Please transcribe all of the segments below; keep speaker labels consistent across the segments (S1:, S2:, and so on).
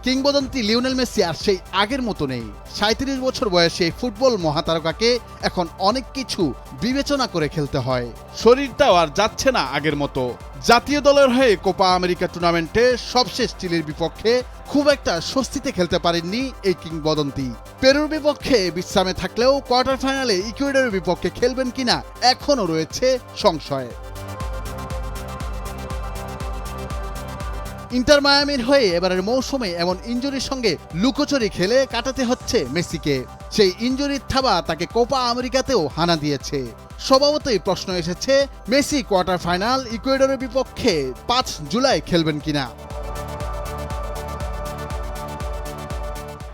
S1: কিংবদন্তি Lionel Messi আর সেই আগের মতো নেই। ৩৭ বছর বয়সে ফুটবল মহাতারকাকে এখন অনেক কিছু বিবেচনা করে খেলতে হয়। শরীরটাও আর যাচ্ছে না আগের মতো। জাতীয় দলের হয়ে কোপা আমেরিকা টুর্নামেন্টে সবশেষ চিলির বিপক্ষে খুব একটা স্বস্তিতে খেলতে পারেননি এই কিংবদন্তি। পেরুর বিপক্ষে বিশ্রামে থাকলেও কোয়ার্টার ফাইনালে ইকুয়েডরের বিপক্ষে খেলবেন কিনা এখনও রয়েছে সংশয়। ইন্টার মায়ামির হয়ে এবারের মৌসুমে এমন ইনজুরির সঙ্গে লুকোচুরি খেলে কাটাতে হচ্ছে মেসিকে। সেই ইনজুরির থাবা তাকে কোপা আমেরিকাতেও হানা দিয়েছে। স্বভাবতই প্রশ্ন এসেছে, মেসি কোয়ার্টার ফাইনাল ইকুয়েডরের বিপক্ষে ৫ জুলাই খেলবেন কিনা।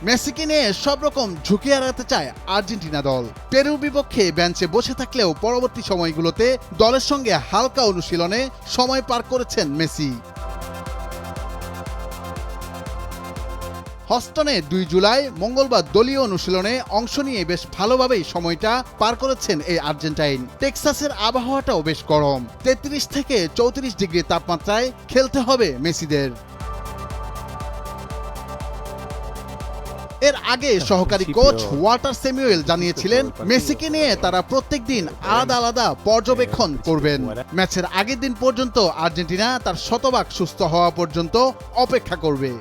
S1: মেসিকে নিয়ে সব রকম ঝুঁকি এড়াতে চায় আর্জেন্টিনা দল। পেরুর বিপক্ষে বেঞ্চে বসে থাকলেও পরবর্তী সময়গুলোতে দলের সঙ্গে হালকা অনুশীলনে সময় পার করেছেন মেসি। হস্টনে ২ জুলাই মঙ্গলবার দলীয় অনুশীলনে অংশ নিয়ে বেশ ভালোভাবেই সময়টা পার করেছেন এই আর্জেন্টাইন। টেক্সাসের আবহাওয়াটাও বেশ গরম, ৩৩ থেকে ৩৪ ডিগ্রি তাপমাত্রায় খেলতে হবে মেসিদের। এর আগে সহকারী কোচ ওয়াল্টার স্যামুয়েল জানিয়েছিলেন, মেসিকে নিয়ে তারা প্রত্যেকদিন আলাদা আলাদা পর্যবেক্ষণ করবেন। ম্যাচের আগের দিন পর্যন্ত আর্জেন্টিনা তার শতভাগ সুস্থ হওয়া পর্যন্ত অপেক্ষা করবে।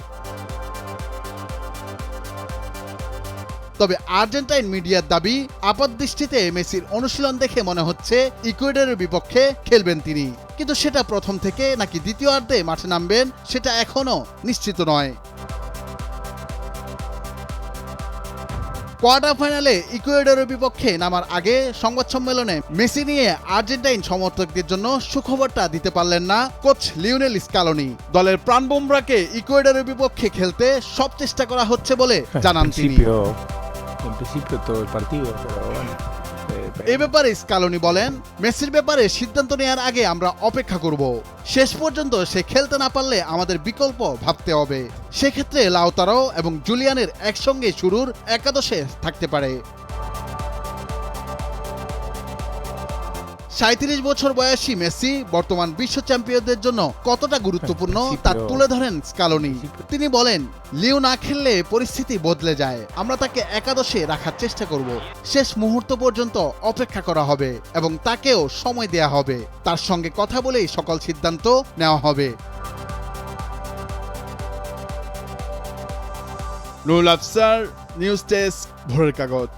S1: তবে আর্জেন্টাইন মিডিয়ার দাবি, আপাতদৃষ্টিতে মেসির অনুশীলন দেখে মনে হচ্ছে ইকুয়েডরের বিপক্ষে খেলবেন তিনি, কিন্তু সেটা প্রথম থেকে নাকি দ্বিতীয়ার্ধে মাঠে নামবেন সেটা এখনো নিশ্চিত নয়। কোয়ার্টার ফাইনালে ইকুয়েডরের বিপক্ষে নামার আগে সংবাদ সম্মেলনে মেসি নিয়ে আর্জেন্টাইন সমর্থকদের জন্য সুখবরটা দিতে পারলেন না কোচ লিওনেল স্কালোনি। দলের প্রাণবোমরাকে ইকুয়েডরের বিপক্ষে খেলতে সব চেষ্টা করা হচ্ছে বলে জানান তিনি। এ ব্যাপারে স্কালোনি বলেন, মেসির ব্যাপারে সিদ্ধান্ত নেওয়ার আগে আমরা অপেক্ষা করব। শেষ পর্যন্ত সে খেলতে না পারলে আমাদের বিকল্প ভাবতে হবে। সেক্ষেত্রে লাউতারো এবং জুলিয়ানের একসঙ্গে শুরুর একাদশে থাকতে পারে। ৩৭ বছর বয়সী মেসি বর্তমান বিশ্ব চ্যাম্পিয়নদের জন্য কতটা গুরুত্বপূর্ণ তা তুলে ধরেন স্কালোনি। তিনি বলেন, লিও না খেললে পরিস্থিতি বদলে যায়। আমরা তাকে একাদশে রাখার চেষ্টা করব। শেষ মুহূর্ত পর্যন্ত অপেক্ষা করা হবে এবং তাকেও সময় দেয়া হবে। তার সঙ্গে কথা বলেই সকল সিদ্ধান্ত নেওয়া হবে। নুরুল আফসার, নিউজ ডেস্ক, ভোরের কাগজ।